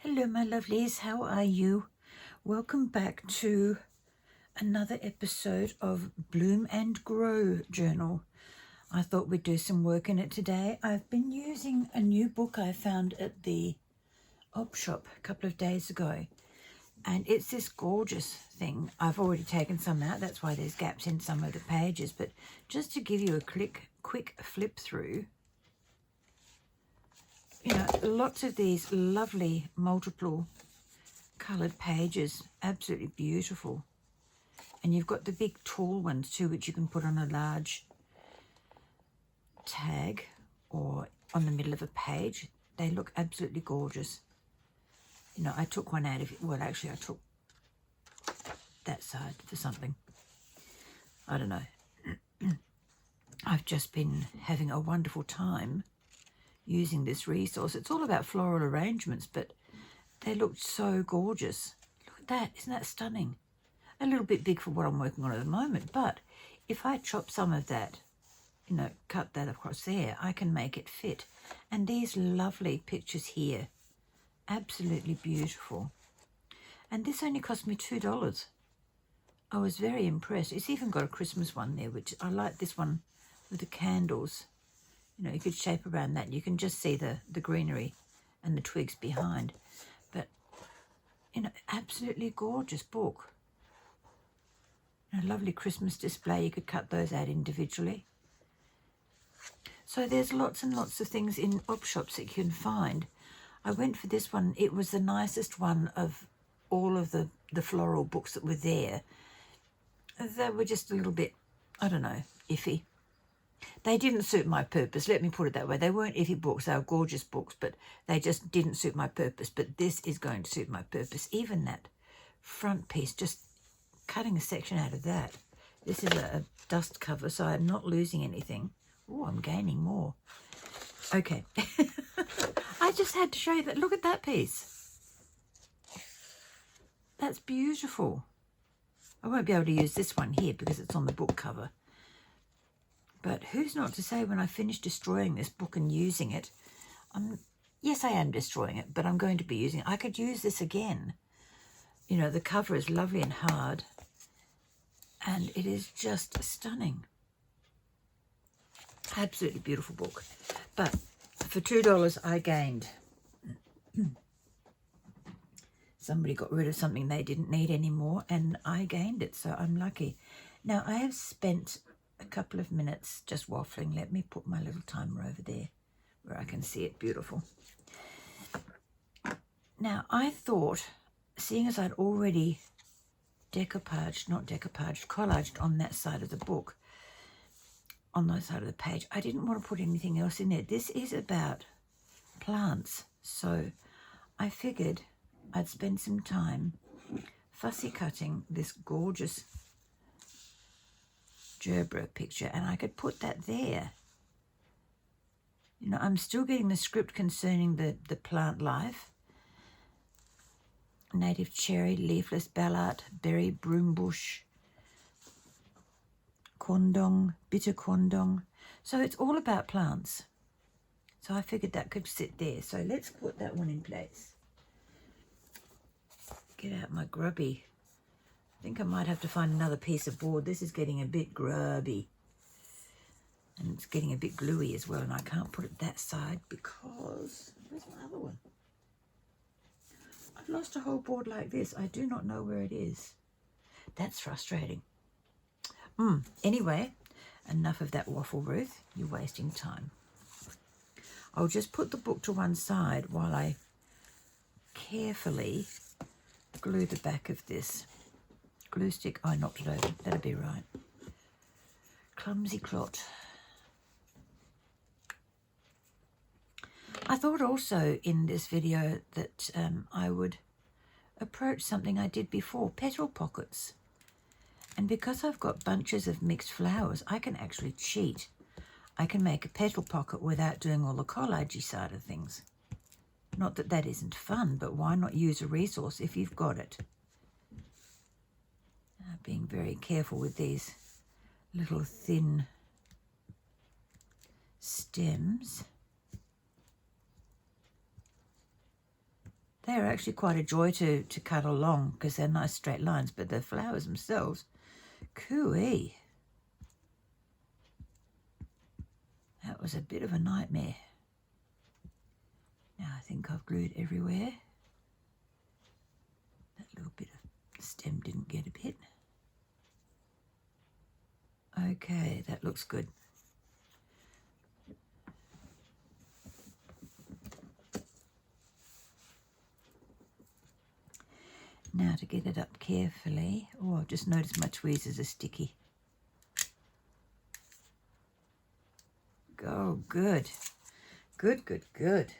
Hello, my lovelies. How are you? Welcome back to another episode of Bloom and Grow Journal. I thought we'd do some work in it today. I've been using a new book I found at the op shop a couple of days ago, and it's this gorgeous thing. I've already taken some out. That's why there's gaps in some of the pages, but just to give you a quick flip through, lots of these lovely multiple coloured pages, absolutely beautiful. And you've got the big tall ones too, which you can put on a large tag or on the middle of a page. They look absolutely gorgeous. I took one out of it. Well, actually, I took that side for something. I don't know. I've just been having a wonderful time using this resource. It's all about floral arrangements, but they look so gorgeous. Look at that. Isn't that stunning? A little bit big for what I'm working on at the moment, but if I chop some of that, cut that across there, I can make it fit. And these lovely pictures here, absolutely beautiful. And this only cost me $2. I was very impressed. It's even got a Christmas one there, which I like this one with the candles. You could shape around that. You can just see the greenery and the twigs behind. But, absolutely gorgeous book. A lovely Christmas display. You could cut those out individually. So there's lots and lots of things in op shops that you can find. I went for this one. It was the nicest one of all of the floral books that were there. They were just a little bit, I don't know, iffy. They didn't suit my purpose, let me put it that way. They weren't iffy books, they were gorgeous books, but they just didn't suit my purpose. But this is going to suit my purpose. Even that front piece, just cutting a section out of that. This is a dust cover, so I'm not losing anything. Oh, I'm gaining more. Okay. I just had to show you that. Look at that piece. That's beautiful. I won't be able to use this one here because it's on the book cover. But who's not to say when I finish destroying this book and using it, yes, I am destroying it, but I'm going to be using it. I could use this again. The cover is lovely and hard, and it is just stunning. Absolutely beautiful book. But for $2, I gained. Somebody got rid of something they didn't need anymore, and I gained it, so I'm lucky. Now, I have spent a couple of minutes just waffling. Let me put my little timer over there where I can see it beautiful. Now, I thought, seeing as I'd already collaged on that side of the book, on that side of the page, I didn't want to put anything else in there. This is about plants, so I figured I'd spend some time fussy cutting this gorgeous gerbera picture, and I could put that there. I'm still getting the script concerning the plant life. Native cherry, leafless ballart, berry broombush, kondong, bitter kondong. So it's all about plants. So I figured that could sit there. So let's put that one in place. Get out my grubby. I think I might have to find another piece of board. This is getting a bit grubby. And it's getting a bit gluey as well. And I can't put it that side because... Where's my other one? I've lost a whole board like this. I do not know where it is. That's frustrating. Anyway, enough of that waffle, Ruth. You're wasting time. I'll just put the book to one side while I carefully glue the back of this. Glue stick. I knocked it over. That'll be right. Clumsy clot. I thought also in this video that I would approach something I did before, petal pockets. And because I've got bunches of mixed flowers, I can actually cheat. I can make a petal pocket without doing all the collagey side of things. Not that that isn't fun, but why not use a resource if you've got it? Being very careful with these little thin stems. They They're actually quite a joy to cut along because they're nice straight lines, but the flowers themselves, cooey. That was a bit of a nightmare. Now I think I've glued everywhere. That little bit of stem didn't get a bit. Okay, that looks good. Now to get it up carefully. Oh, I've just noticed my tweezers are sticky. Oh, good. Good, good, good.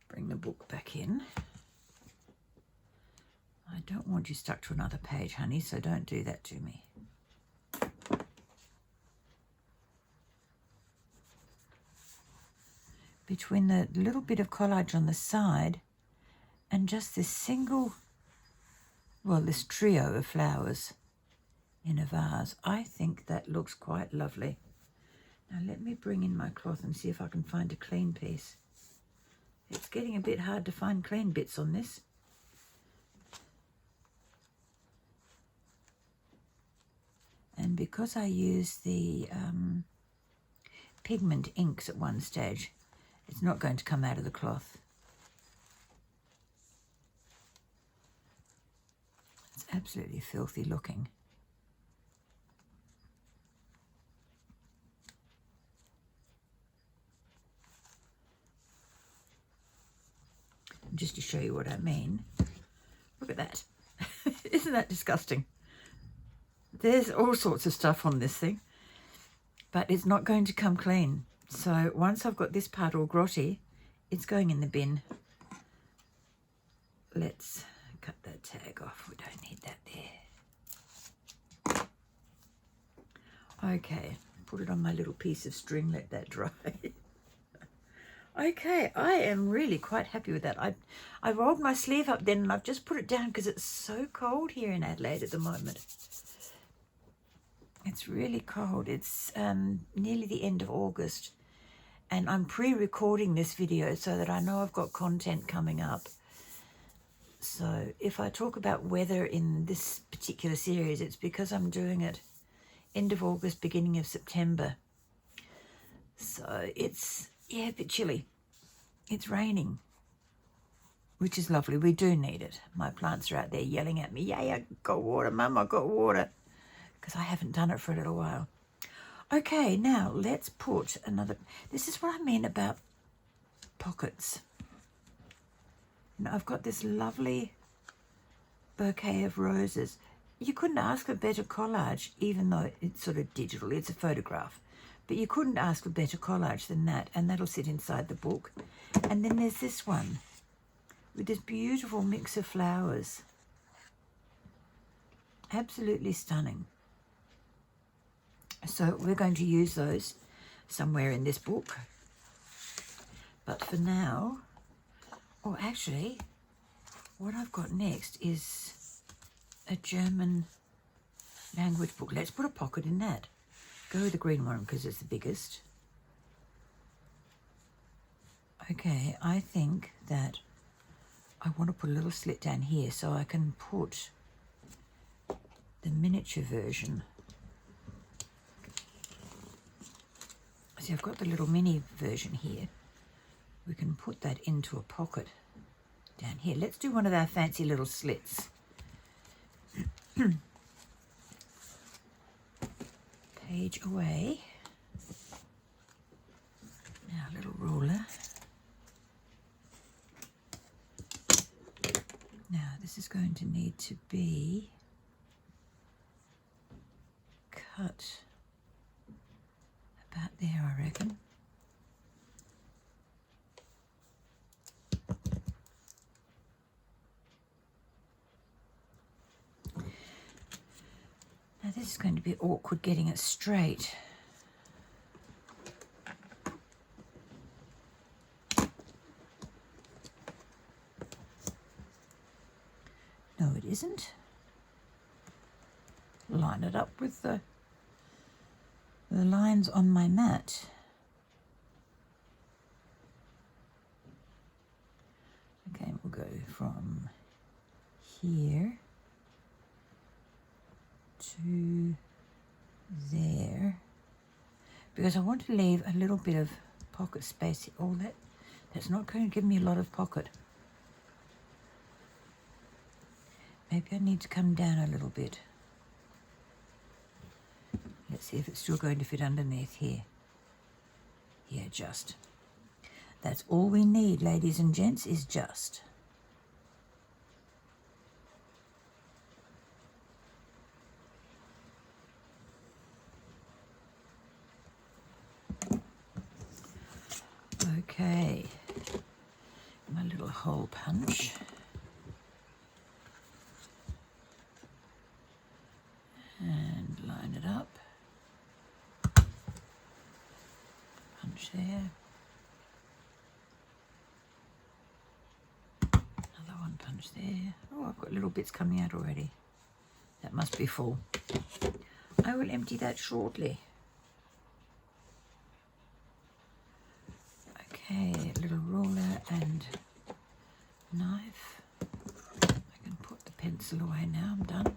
Bring the book back in. I don't want you stuck to another page, honey, so don't do that to me. Between the little bit of collage on the side and just this single, well, this trio of flowers in a vase, I think that looks quite lovely. Now let me bring in my cloth and see if I can find a clean piece. It's getting a bit hard to find clean bits on this. And because I use the pigment inks at one stage, it's not going to come out of the cloth. It's absolutely filthy looking. Just to show you what I mean, look at that. Isn't that disgusting? There's all sorts of stuff on this thing, but it's not going to come clean. So once I've got this part all grotty, it's going in the bin. Let's cut that tag off. We don't need that there. Okay, put it on my little piece of string, let that dry. Okay, I am really quite happy with that. I rolled my sleeve up then and I've just put it down because it's so cold here in Adelaide at the moment. It's really cold. It's nearly the end of August. And I'm pre-recording this video so that I know I've got content coming up. So if I talk about weather in this particular series, it's because I'm doing it end of August, beginning of September. So it's, yeah, a bit chilly. It's raining, which is lovely. We do need it. My plants are out there yelling at me, yay, I got water, Mum, I got water, because I haven't done it for a little while. Okay, now let's put another, this is what I mean about pockets. Now I've got this lovely bouquet of roses. You couldn't ask for better collage, even though it's sort of digital, it's a photograph. But you couldn't ask for better collage than that, and that'll sit inside the book. And then there's this one with this beautiful mix of flowers. Absolutely stunning. So we're going to use those somewhere in this book. But for now, oh, actually, what I've got next is a German language book. Let's put a pocket in that. Go with the green one because it's the biggest. Okay, I think that I want to put a little slit down here so I can put the miniature version. See, I've got the little mini version here. We can put that into a pocket down here. Let's do one of our fancy little slits. Page away. Now a little ruler. Now this is going to need to be cut about there, I reckon. Now this is going to be awkward getting it straight. No, it isn't. Line it up with the lines on my mat. here to there, because I want to leave a little bit of pocket space. All that's not going to give me a lot of pocket. Maybe I need to come down a little bit. Let's see if it's still going to fit underneath here. Yeah, just. That's all we need, ladies and gents, is just. Okay, my little hole punch. And line it up. Punch there. Another one punch there. Oh, I've got little bits coming out already. That must be full. I will empty that shortly. Okay, little ruler and knife. I can put the pencil away now, I'm done.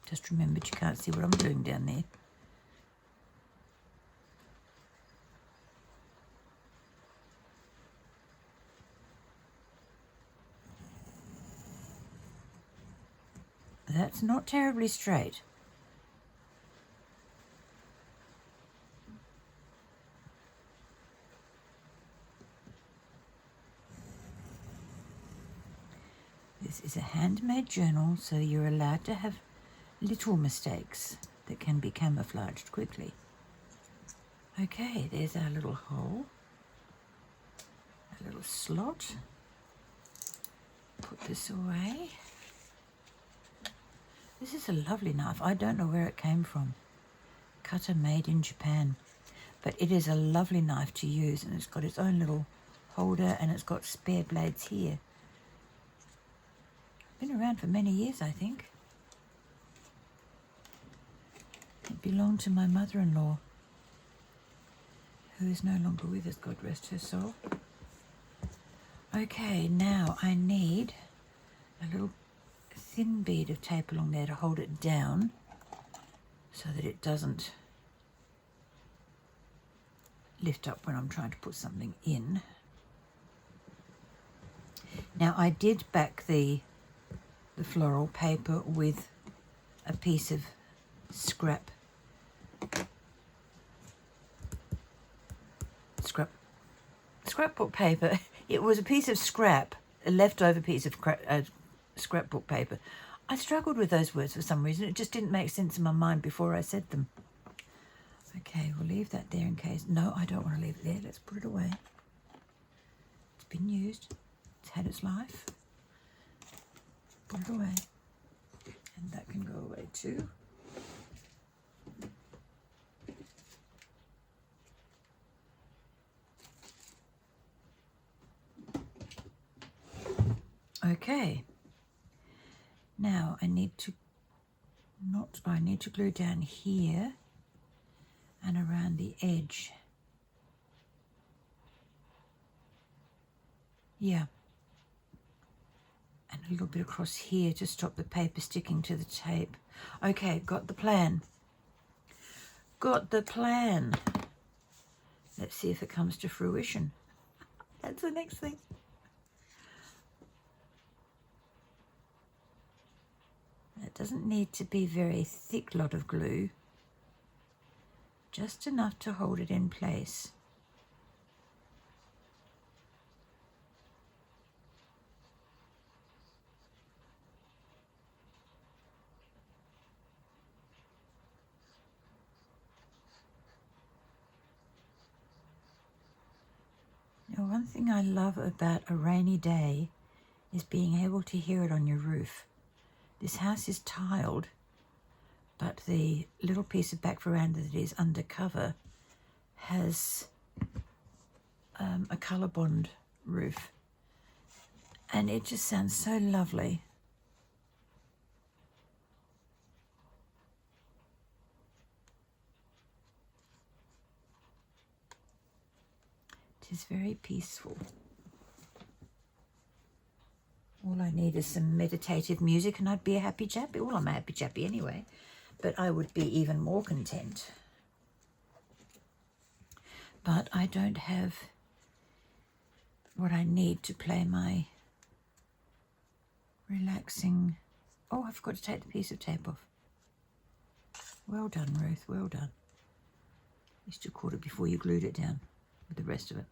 Just remembered you can't see what I'm doing down there. That's not terribly straight. This is a handmade journal, so you're allowed to have little mistakes that can be camouflaged quickly. Okay, there's our little hole, a little slot. Put this away. This is a lovely knife. I don't know where it came from. Cutter made in Japan. But it is a lovely knife to use, and it's got its own little holder, and it's got spare blades here. Been around for many years, I think. It belonged to my mother-in-law, who is no longer with us, God rest her soul. Okay, now I need a little thin bead of tape along there to hold it down so that it doesn't lift up when I'm trying to put something in. Now I did back the floral paper with a piece of scrapbook paper. It was a piece of scrap, a leftover piece of scrapbook paper. I struggled with those words for some reason. It just didn't make sense in my mind before I said them. Okay, we'll leave that there in case. No, I don't want to leave it there. Let's put it away. It's been used. It's had its life. Put it away. And that can go away too. Okay, now I need to glue down here and around the edge. Yeah, and a little bit across here to stop the paper sticking to the tape. Okay, got the plan. Got the plan. Let's see if it comes to fruition. That's the next thing. It doesn't need to be a very thick lot of glue, just enough to hold it in place. Now, one thing I love about a rainy day is being able to hear it on your roof. This house is tiled, but the little piece of back veranda that is undercover has a colour bond roof, and it just sounds so lovely. It is very peaceful. All I need is some meditative music and I'd be a happy chappy. Well, I'm a happy chappy anyway, but I would be even more content. But I don't have what I need to play my relaxing... Oh, I forgot to take the piece of tape off. Well done, Ruth, well done. You should have caught it before you glued it down with the rest of it.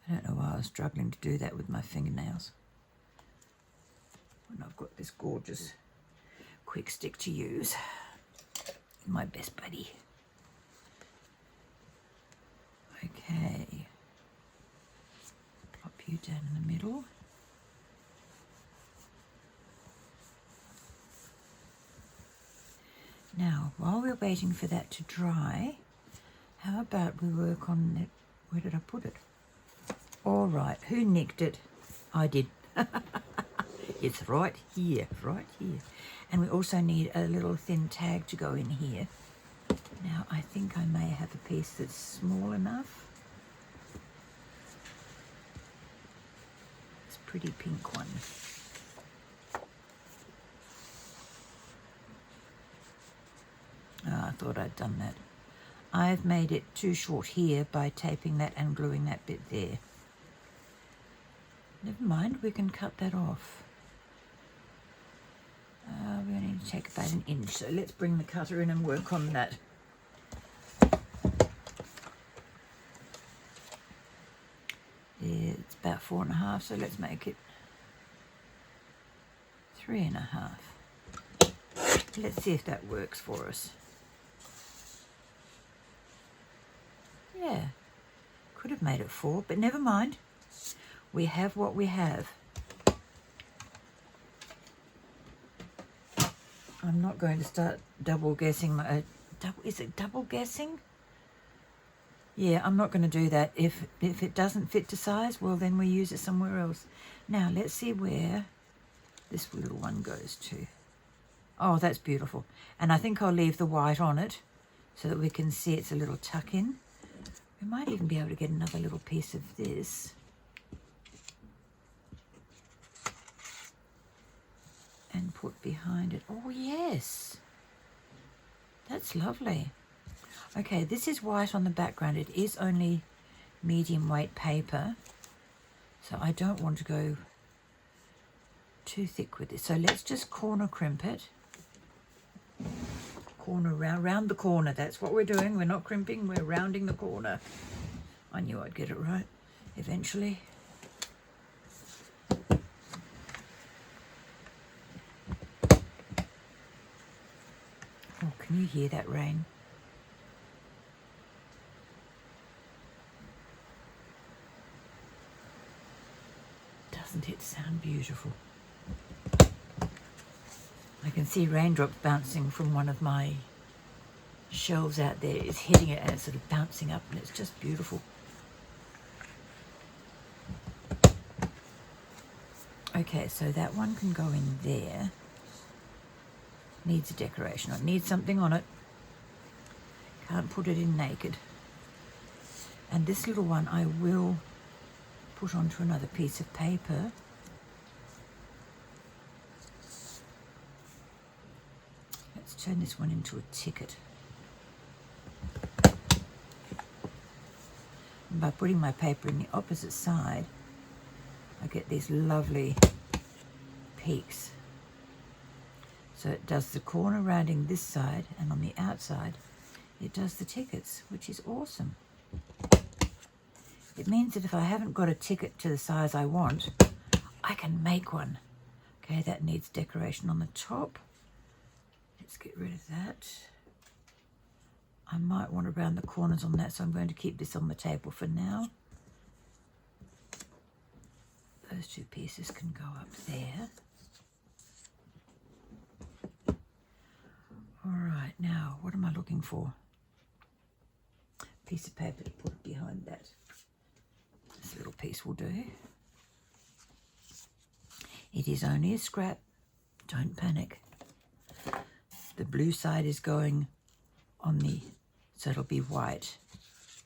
I don't know why I was struggling to do that with my fingernails. And I've got this gorgeous quick stick to use. My best buddy. Okay. Plop you down in the middle. Now, while we're waiting for that to dry, how about we work on it? Where did I put it? All right, who nicked it? I did. It's right here, right here. And we also need a little thin tag to go in here. Now, I think I may have a piece that's small enough. It's a pretty pink one. Oh, I thought I'd done that. I've made it too short here by taping that and gluing that bit there. Never mind, we can cut that off. We only need to take about an inch, so let's bring the cutter in and work on that. It's about 4.5, so let's make it 3.5. Let's see if that works for us. Yeah, could have made it 4, but never mind. We have what we have. I'm not going to start double guessing my... is it double guessing? Yeah, I'm not going to do that. If it doesn't fit to size, well, then we use it somewhere else. Now, let's see where this little one goes to. Oh, that's beautiful. And I think I'll leave the white on it so that we can see it's a little tuck in. We might even be able to get another little piece of this. And put behind it. Oh, yes. That's lovely. Okay, this is white on the background. It is only medium weight paper. So I don't want to go too thick with this. So let's just corner crimp it. Corner round the corner. That's what we're doing. We're not crimping, we're rounding the corner. I knew I'd get it right eventually. Oh, can you hear that rain? Doesn't it sound beautiful? I can see raindrops bouncing from one of my shelves out there. It's hitting it and it's sort of bouncing up and it's just beautiful. Okay, so that one can go in there. Needs a decoration. It needs something on it. Can't put it in naked. And this little one I will put onto another piece of paper. Let's turn this one into a ticket. And by putting my paper in the opposite side, I get these lovely peaks. So it does the corner rounding this side, and on the outside it does the tickets, which is awesome. It means that if I haven't got a ticket to the size I want, I can make one. Okay, that needs decoration on the top. Let's get rid of that. I might want to round the corners on that, so I'm going to keep this on the table for now. Those two pieces can go up there. Right, now, what am I looking for? Piece of paper to put behind that. This little piece will do. It is only a scrap. Don't panic. The blue side is going on the, so it'll be white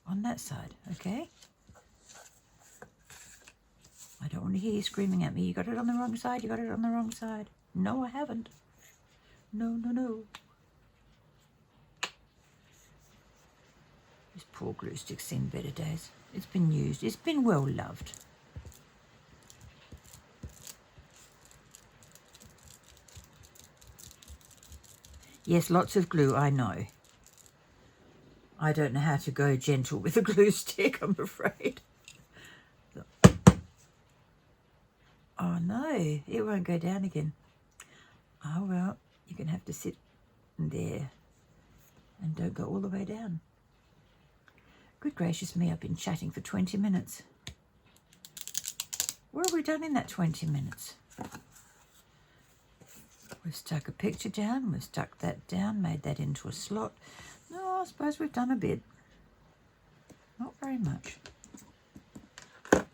on that side, okay? I don't want to hear you screaming at me. You got it on the wrong side. You got it on the wrong side. No, I haven't. No, no, no. This poor glue stick's seen better days. It's been used. It's been well loved. Yes, lots of glue, I know. I don't know how to go gentle with a glue stick, I'm afraid. Oh no, it won't go down again. Oh well, you're going to have to sit there and don't go all the way down. Good gracious me, I've been chatting for 20 minutes. What have we done in that 20 minutes? We've stuck a picture down, we've stuck that down, made that into a slot. No, I suppose we've done a bit. Not very much. But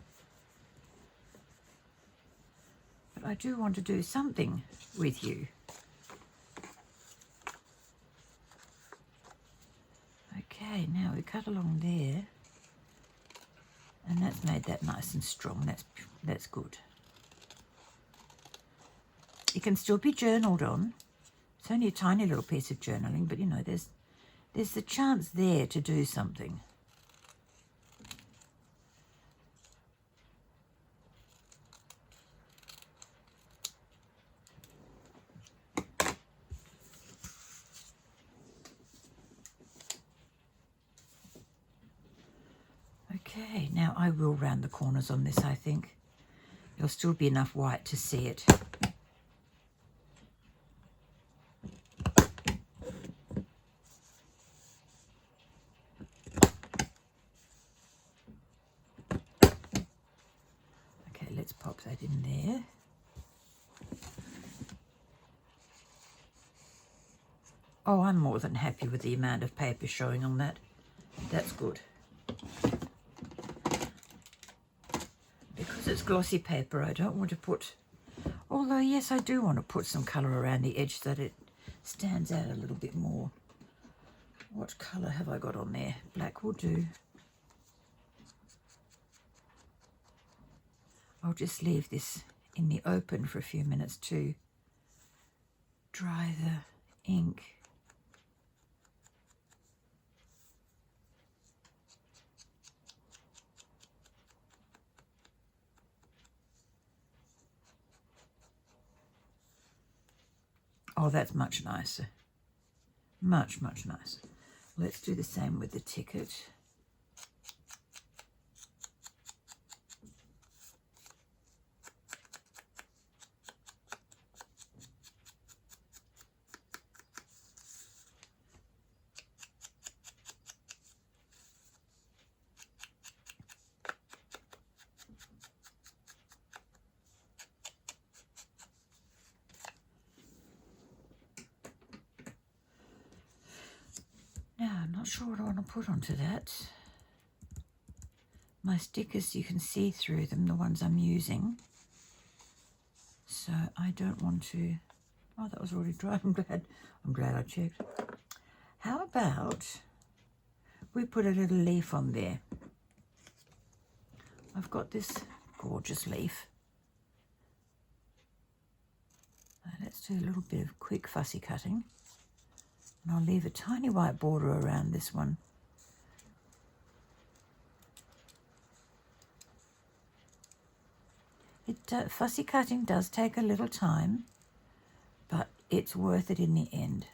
I do want to do something with you. Okay, now we cut along there. And that's made that nice and strong. That's good. It can still be journaled on. It's only a tiny little piece of journaling, but you know, there's the chance there to do something. Okay, now I will round the corners on this, I think. There'll still be enough white to see it. Okay, let's pop that in there. Oh, I'm more than happy with the amount of paper showing on that. That's good. Because it's glossy paper, I don't want to put, although yes, I do want to put some colour around the edge so that it stands out a little bit more. What colour have I got on there? Black will do. I'll just leave this in the open for a few minutes to dry the ink. Oh, that's much nicer. Much, much nicer. Let's do the same with the ticket. Now, I'm not sure what I want to put onto that. My stickers, you can see through them, the ones I'm using. So I don't want to... Oh, that was already dry. I'm glad I checked. How about we put a little leaf on there? I've got this gorgeous leaf. Let's do a little bit of quick fussy cutting. And I'll leave a tiny white border around this one. Fussy cutting does take a little time, but it's worth it in the end.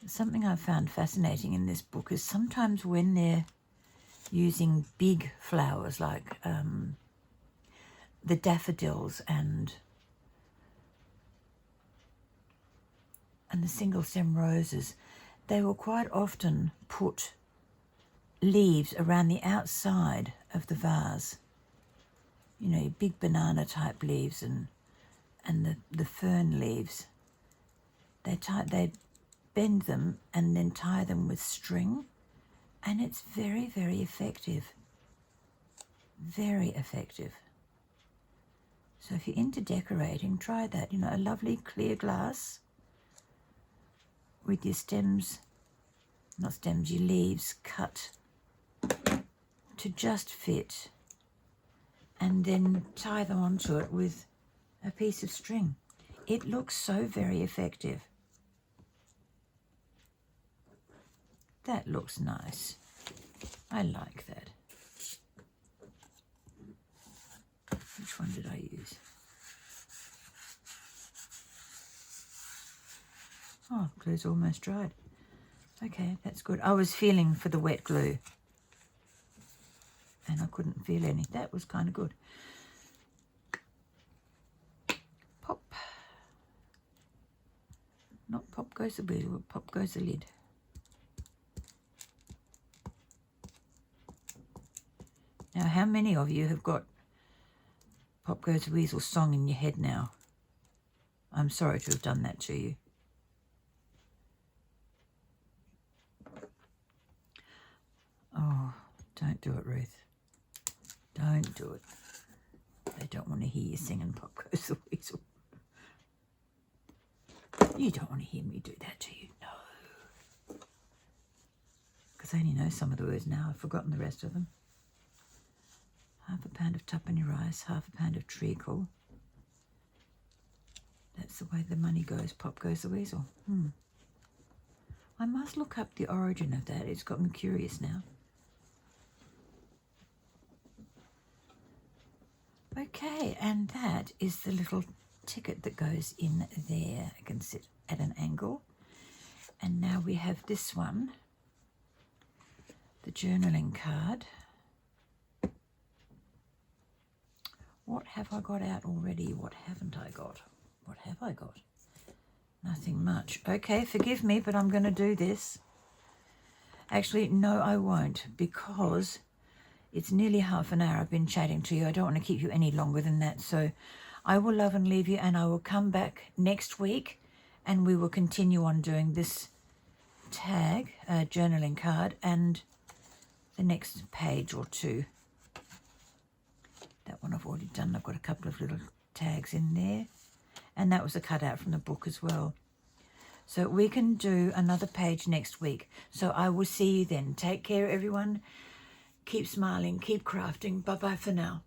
Something I've found fascinating in this book is sometimes when they're using big flowers like the daffodils and the single stem roses. They will quite often put leaves around the outside of the vase. You know, big banana type leaves and the fern leaves. They bend them and then tie them with string, and it's very, very effective. Very effective. So if you're into decorating, try that. You know, a lovely clear glass with your stems, not stems, your leaves cut to just fit, and then tie them onto it with a piece of string. It looks so very effective. That looks nice. I like that. Which one did I use? Oh, glue's almost dried. Okay, that's good. I was feeling for the wet glue and I couldn't feel any. That was kind of good. Pop. Not pop goes the weasel, but pop goes the lid. Now, how many of you have got Pop Goes the Weasel song in your head now? I'm sorry to have done that to you. Oh, don't do it, Ruth. Don't do it. They don't want to hear you singing Pop Goes the Weasel. You don't want to hear me do that to you, no. Because I only know some of the words now. I've forgotten the rest of them. Half a pound of tuppenny rice, half a pound of treacle. That's the way the money goes. Pop goes the weasel. I must look up the origin of that. It's got me curious now. Okay, and that is the little ticket that goes in there. It can sit at an angle. And now we have this one, the journaling card. What have I got out already? What haven't I got? What have I got? Nothing much. Okay, forgive me, but I'm going to do this. Actually, no, I won't, because it's nearly half an hour I've been chatting to you. I don't want to keep you any longer than that. So I will love and leave you, and I will come back next week, and we will continue on doing this tag, journaling card, and the next page or two. That one I've already done. I've got a couple of little tags in there. And that was a cutout from the book as well. So we can do another page next week. So I will see you then. Take care, everyone. Keep smiling. Keep crafting. Bye-bye for now.